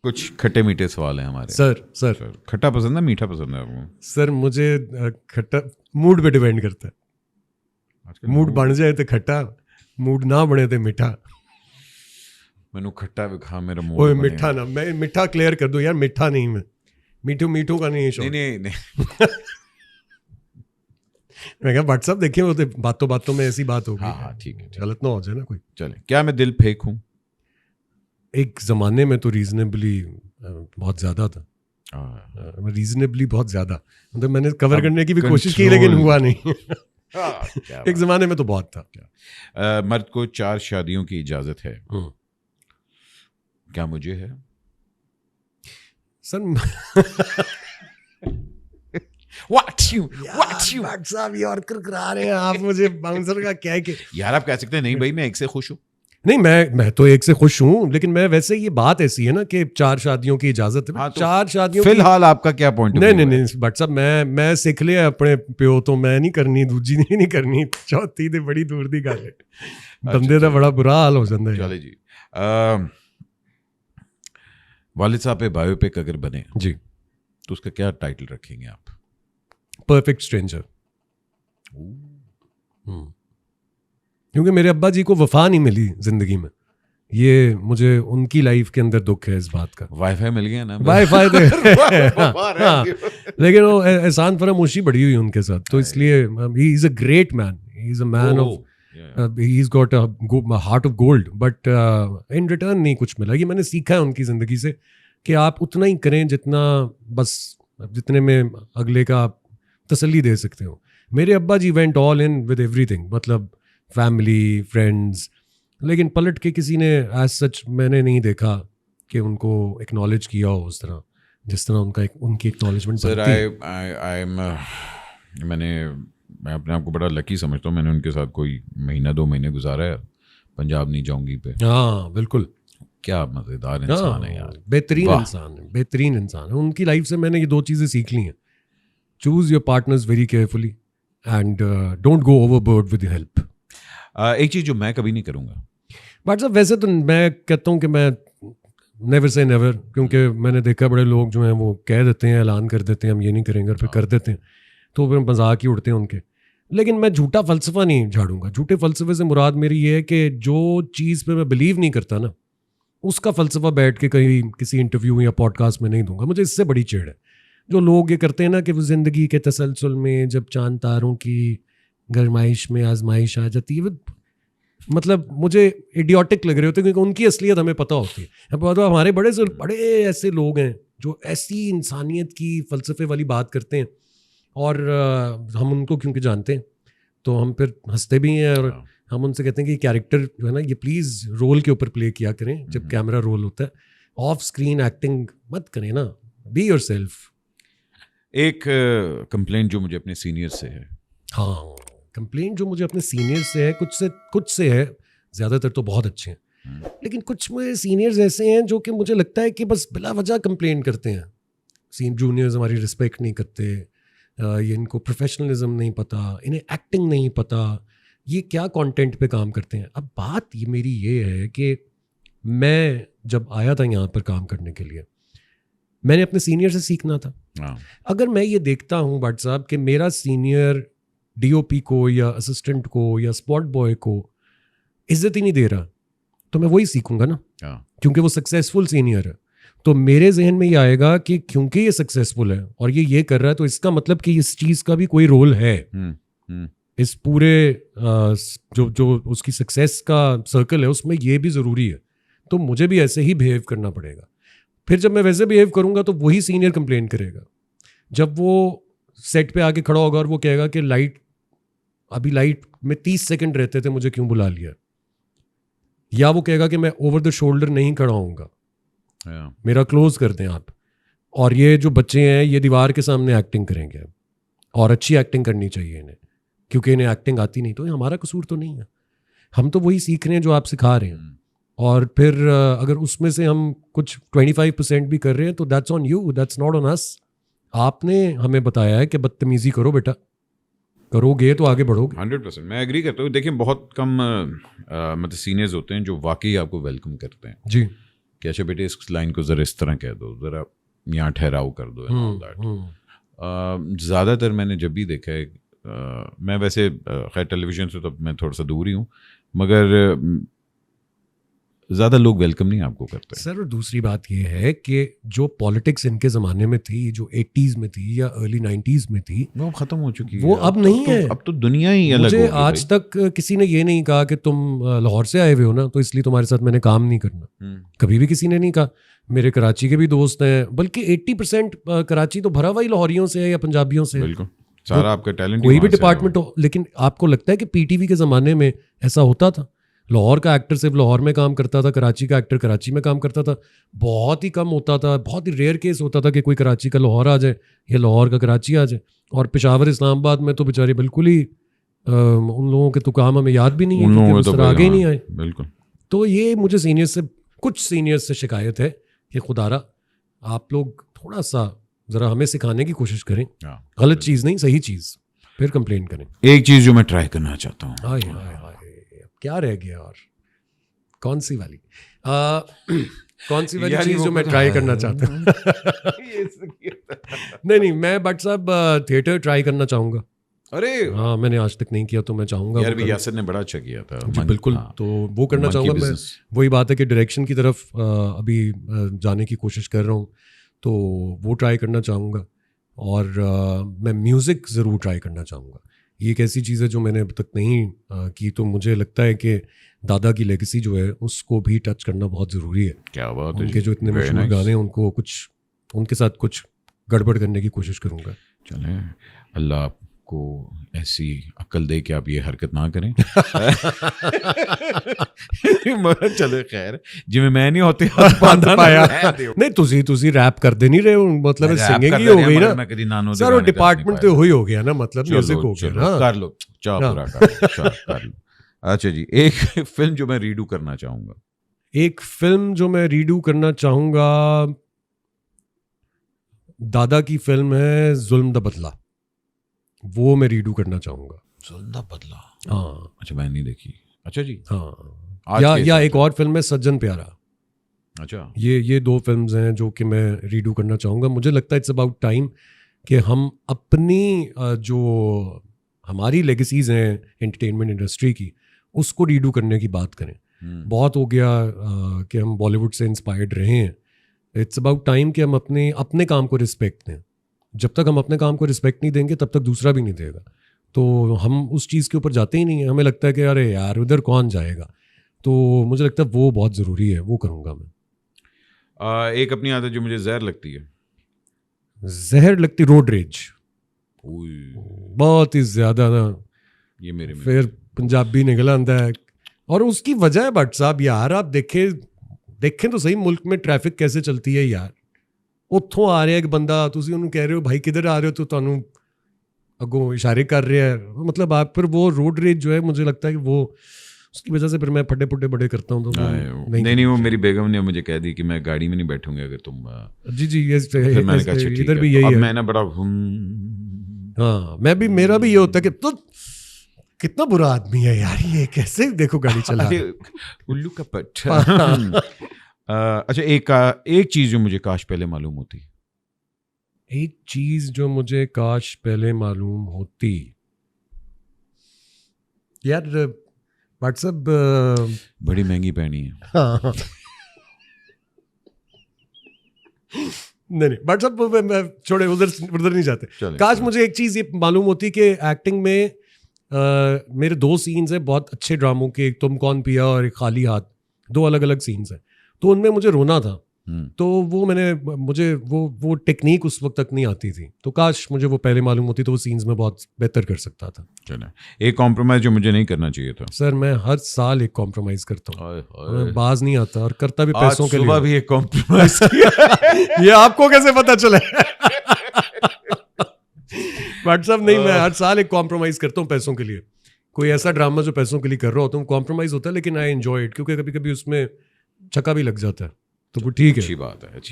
कुछ खट्टे मीठे सवाल हैं हमारे। सर खट्टा पसंद है मीठा पसंद है आपको? सर मुझे खट्टा मूड पे डिपेंड करता है। मूड बन जाए तो खट्टा, मूड ना बने तो मीठा। मैंने खट्टा भी खा मेरा मूड ओए मीठा ना, मैं मीठा क्लियर कर दो यार, मीठा नहीं, मैं मीठू का नहीं शौक। नहीं मैं क्या व्हाट्सएप देखे वो तो बातों में ऐसी बात होगी। हाँ ठीक है, गलत ना हो जाए ना कोई। चले, क्या मैं दिल फेंक हूँ? एक जमाने में तो रीजनेबली बहुत ज्यादा था, रीजनेबली बहुत ज्यादा, मतलब मैंने कवर करने की भी कोशिश की लेकिन हुआ नहीं। एक जमाने में तो बहुत था। मर्द को 4 शादियों की इजाजत है, क्या मुझे है? सर What you साहब यॉर्कर करा रहे हैं आप मुझे बाउंसर का क्या के। यार आप कह सकते हैं नहीं भाई मैं एक से खुश हूँ। नहीं मैं तो एक से खुश हूँ, लेकिन मैं वैसे ये बात ऐसी है ना कि 4 शादियों की इजाजत है। हाँ, तो 4 शादियों फिलहाल आपका क्या पॉइंट? नहीं बट साहब मैं सीख लिया अपने प्यो तो, मैं नहीं करनी, दूजी नहीं करनी, चौथी तो बड़ी दूर दी गल है। बंदे का बड़ा बुरा हाल हो जाता है। चले जी, वालिद साहब पे बायोपिक अगर बने जी तो उसका क्या टाइटल रखेंगे आप? Perfect stranger. क्योंकि मेरे अब्बा जी को वफा नहीं मिली जिंदगी में, ये मुझे उनकी लाइफ के अंदर दुख है इस बात का। वाईफाई मिल गया ना, वाईफाई हाँ, लेकिन वो एहसान फरामोशी बढ़ी हुई उनके साथ, तो इसलिए he is a great man, he is a man of, he is got a heart of gold, but in return नहीं कुछ मिला। ये मैंने सीखा है उनकी जिंदगी से कि आप उतना ही करें जितना, बस जितने में अगले का आप तसल्ली दे सकते हो। मेरे अब्बा ji went all in with everything, मतलब फैमिली, फ्रेंड्स, लेकिन पलट के किसी ने एज सच मैंने नहीं देखा कि उनको एक्नॉलेज किया हो उस तरह जिस तरह उनकी एक्नॉलेजमेंट बनती है। मैं अपने आप को बड़ा लकी समझता हूँ, मैंने उनके साथ कोई महीना 2 महीने गुजारा है पंजाब नी जाऊंगी पे। हाँ बिल्कुल, क्या मजेदार इंसान है यार, बेहतरीन इंसान है। उनकी लाइफ से मैंने ये 2 चीज़ें सीख ली हैं, choose your partners very carefully and don't go overboard with help. एक चीज़ जो मैं कभी नहीं करूँगा, बट साहब वैसे तो मैं कहता हूँ कि मैं नेवर से नेवर, क्योंकि मैंने देखा बड़े लोग जो हैं वो कह देते हैं, ऐलान कर देते हैं हम ये नहीं करेंगे और फिर कर देते हैं, तो फिर मजाक ही उड़ते हैं उनके। लेकिन मैं झूठा फलसफा नहीं झाड़ूंगा। झूठे फलसफे से मुराद मेरी ये है कि जो चीज़ पे मैं बिलीव नहीं करता ना, उसका फलसफा बैठ के कहीं किसी इंटरव्यू या पॉडकास्ट में नहीं दूंगा। मुझे इससे बड़ी चिढ़ है जो लोग ये करते हैं ना कि वो ज़िंदगी के तसलसल में जब चांद तारों की गरमाइश में आजमाइश आ जाती है, मतलब मुझे इडियोटिक लग रहे होते हैं, क्योंकि उनकी असलियत हमें पता होती है। अब हमारे बड़े ऐसे लोग हैं जो ऐसी इंसानियत की फ़लसफ़े वाली बात करते हैं, और हम उनको क्योंकि जानते हैं तो हम फिर हंसते भी हैं, और हम उनसे कहते हैं कि कैरेक्टर जो है ना, ये प्लीज़ रोल के ऊपर प्ले किया करें जब कैमरा रोल होता है, ऑफ स्क्रीन एक्टिंग मत करें ना, बी योरसेल्फ। एक कंप्लेंट जो मुझे अपने सीनियर से है, हाँ कंप्लेंट जो मुझे अपने सीनियर से है, कुछ से है, ज़्यादातर तो बहुत अच्छे हैं, लेकिन कुछ मेरे सीनियर्स ऐसे हैं जो कि मुझे लगता है कि बस बिला वजह कंप्लेंट करते हैं। जूनियर्स हमारी रिस्पेक्ट नहीं करते, ये इनको प्रोफेशनलिज्म नहीं पता, इन्हें एक्टिंग नहीं पता, ये क्या कंटेंट पे काम करते हैं। अब बात ये मेरी ये है कि मैं जब आया था यहाँ पर काम करने के लिए, मैंने अपने सीनियर से सीखना था। अगर मैं ये देखता हूँ बट साहब कि मेरा सीनियर डीओपी को या असिस्टेंट को या स्पॉट बॉय को इज्जत ही नहीं दे रहा, तो मैं वही सीखूंगा ना, क्योंकि वो सक्सेसफुल सीनियर है। तो मेरे जहन में ये आएगा कि क्योंकि ये सक्सेसफुल है और ये कर रहा है, तो इसका मतलब कि इस चीज़ का भी कोई रोल है। इस पूरे जो उसकी सक्सेस का सर्कल है उसमें ये भी ज़रूरी है, तो मुझे भी ऐसे ही बिहेव करना पड़ेगा। फिर जब मैं वैसे बिहेव करूंगा तो वही सीनियर कंप्लेन करेगा। जब वो सेट पे आके खड़ा होगा और वो कहेगा कि अभी लाइट में 30 सेकंड रहते थे, मुझे क्यों बुला लिया, या वो कहेगा कि मैं ओवर द शोल्डर नहीं खड़ा होऊंगा, मेरा क्लोज कर दें आप, और ये जो बच्चे हैं ये दीवार के सामने एक्टिंग करेंगे, और अच्छी एक्टिंग करनी चाहिए इन्हें, क्योंकि इन्हें एक्टिंग आती नहीं, तो ये हमारा कसूर तो नहीं है, हम तो वही सीख रहे हैं जो आप सिखा रहे हैं। और फिर अगर उसमें से हम कुछ 25% भी कर रहे हैं तो that's on you, that's not on us. आपने हमें बताया है कि बदतमीजी करो बेटा, करोगे तो आगे बढ़ोगे। 100% मैं एग्री करता हूँ। देखिए बहुत कम मतलब सीनियर्स होते हैं जो वाकई आपको वेलकम करते हैं जी। कि अच्छा बेटे इस लाइन को ज़रा इस तरह कह दो, ज़रा यहाँ ठहराव कर दो and all that. ज़्यादातर मैंने जब भी देखा है, मैं वैसे खैर टेलीविज़न से तो मैं थोड़ा सा दूर ही हूँ, मगर ज़्यादा लोग वेलकम नहीं आपको करते सर। और दूसरी बात ये है कि जो पॉलिटिक्स इनके ज़माने में थी, जो 80s में थी या अर्ली 90s में थी, वो ख़त्म हो चुकी है, वो अब नहीं है। अब तो दुनिया ही अलग हो मुझे गई आज तक किसी ने ये नहीं कहा कि तुम लाहौर से आए हुए हो ना, तो इसलिए तुम्हारे साथ मैंने काम नहीं करना। कभी भी किसी ने नहीं कहा। मेरे कराची के भी दोस्त हैं, बल्कि 80% कराची तो भरा हुआ ही लाहौरियों से है या पंजाबियों से है। बिल्कुल, सारा आपका टैलेंट कोई भी डिपार्टमेंट हो। लेकिन आपको लगता है कि पीटीवी के ज़माने में ऐसा होता था? लाहौर का एक्टर सिर्फ लाहौर में काम करता था, कराची का एक्टर कराची में काम करता था। बहुत ही कम होता था, बहुत ही रेयर केस होता था कि कोई कराची का लाहौर आ जाए या लाहौर का कराची आ जाए। और पेशावर इस्लामाबाद में तो बेचारे बिल्कुल ही उन लोगों के तो काम हमें याद भी नहीं है, क्योंकि उस तरह आगे ही नहीं आए। बिल्कुल। तो ये मुझे कुछ सीनियर्स से शिकायत है कि खुदारा आप लोग थोड़ा सा ज़रा हमें सिखाने की कोशिश करें, गलत चीज़ नहीं, सही चीज़, फिर कंप्लेन करें। एक चीज़ जो मैं ट्राई करना चाहता हूँ, हाय हाय हाय, क्या रह गया? और कौन सी वाली चीज़ जो मैं ट्राई करना चाहता हूँ? नहीं, मैं बट साहब थिएटर ट्राई करना चाहूँगा। अरे हाँ, मैंने आज तक नहीं किया, तो मैं चाहूँगा। यार भी यासर ने बड़ा अच्छा किया था। जी बिल्कुल। हाँ, तो वो करना चाहूँगा मैं। वही बात है कि डायरेक्शन की तरफ अभी जाने की कोशिश कर रहा हूँ, तो वो ट्राई करना चाहूँगा। और मैं म्यूज़िक ज़रूर ट्राई करना चाहूँगा। ये एक ऐसी चीज़ है जो मैंने अब तक नहीं की, तो मुझे लगता है कि दादा की लेगेसी जो है उसको भी टच करना बहुत ज़रूरी है। क्या बात है, उनके जो इतने मशहूर गाने, उनको कुछ उनके साथ कुछ गड़बड़ करने की कोशिश करूँगा। चलें, अल्लाह आपको ऐसी अक्ल दे कि आप ये हरकत ना करें। चले खैर, जिम्मे मैं नहीं होते नहीं, तुसी रैप कर दे नहीं रहे हो, मतलब सिंगिंग ही हो गई ना सर। और डिपार्टमेंट तो वही हो गया ना, मतलब म्यूजिक हो गया ना। कर लो, चाह पूरा कर लो। अच्छा जी, एक फिल्म जो मैं रीडू करना चाहूँगा। एक फिल्म जो मैं रीडू करना चाहूँगा, दादा की फिल्म है जुल्म द बदला, वो मैं रीडू करना चाहूँगा। जुल्म द बदला, हाँ। अच्छा, मैं नहीं देखी। अच्छा जी, हाँ। या एक और फिल्म है सज्जन प्यारा। अच्छा, ये दो फिल्म्स हैं जो कि मैं रीडू करना चाहूँगा। मुझे लगता है इट्स अबाउट टाइम कि हम अपनी जो हमारी लेगेसीज हैं एंटरटेनमेंट इंडस्ट्री की, उसको रीडू करने की बात करें। बहुत हो गया कि हम बॉलीवुड से इंस्पायर्ड रहे हैं। इट्स अबाउट टाइम कि हम अपने काम को रिस्पेक्ट दें। जब तक हम अपने काम को रिस्पेक्ट नहीं देंगे, तब तक दूसरा भी नहीं देगा। तो हम उस चीज़ के ऊपर जाते ही नहीं हैं। हमें लगता है कि अरे यार उधर कौन जाएगा। तो मुझे लगता है वो बहुत ज़रूरी है, वो करूँगा मैं। एक अपनी आदत जो मुझे जहर लगती है, रोड रेज। बहुत ही ज़्यादा ना, ये मेरे में फिर पंजाबी निकल आंदा है। और उसकी वजह है भट्ट साहब, यार आप देखें तो सही मुल्क में ट्रैफिक कैसे चलती है यार। उत्थों आ रहा है एक बंदा, तुसी उन्होंने कह रहे हो भाई किधर आ रहे हो, तो तुहानू अगों इशारे कर रहे हैं। मतलब आप फिर वो रोड रेज जो है, मुझे लगता है कि वो उसकी वजह से फिर मैं फटे पुटे बड़े करता हूँ। तो नहीं, वो मेरी बेगम ने मुझे कह दी कि मैं गाड़ी में नहीं बैठूंगी अगर तुम। जी मैंने कहा इधर भी यही है। मैं ना बड़ा हाँ, मेरा भी ये होता है कि तो कितना बुरा आदमी है यार ये, कैसे देखो गाड़ी चला उल्लू का पट्टा। अच्छा, एक चीज जो मुझे काश पहले मालूम होती। एक चीज जो मुझे काश पहले मालूम होती यार, व्हाट्सएप बड़ी महंगी पहनी है। हाँ। नहीं व्हाट्सएप छोड़े, उधर नहीं जाते। काश मुझे एक चीज ये मालूम होती कि एक्टिंग में मेरे 2 सीन्स हैं बहुत अच्छे ड्रामों के, एक तुम कौन पिया और एक खाली हाथ, 2 अलग अलग सीन्स हैं। तो उनमें मुझे रोना था, तो वो मुझे वो टेक्निक उस वक्त तक नहीं आती थी। तो काश मुझे वो पहले मालूम होती, तो वो सीन्स में बहुत बेहतर कर सकता था। चलो, एक कॉम्प्रोमाइज जो मुझे नहीं करना चाहिए था। सर मैं हर साल एक कॉम्प्रोमाइज करता हूँ, मैं बाज नहीं आता, और करता भी पैसों के लिए। सुबह भी एक कॉम्प्रोमाइज किया। ये आपको कैसे पता चले? व्हाट्सएप नहीं, मैं हर साल एक कॉम्प्रोमाइज करता हूँ पैसों के लिए। कोई ऐसा ड्रामा जो पैसों के लिए कर रहा होता हूँ, कॉम्प्रोमाइज होता है, लेकिन आई एंजॉय इट, क्योंकि कभी कभी उसमें छक्का भी लग जाता है, तो वो ठीक है। अच्छी बात है।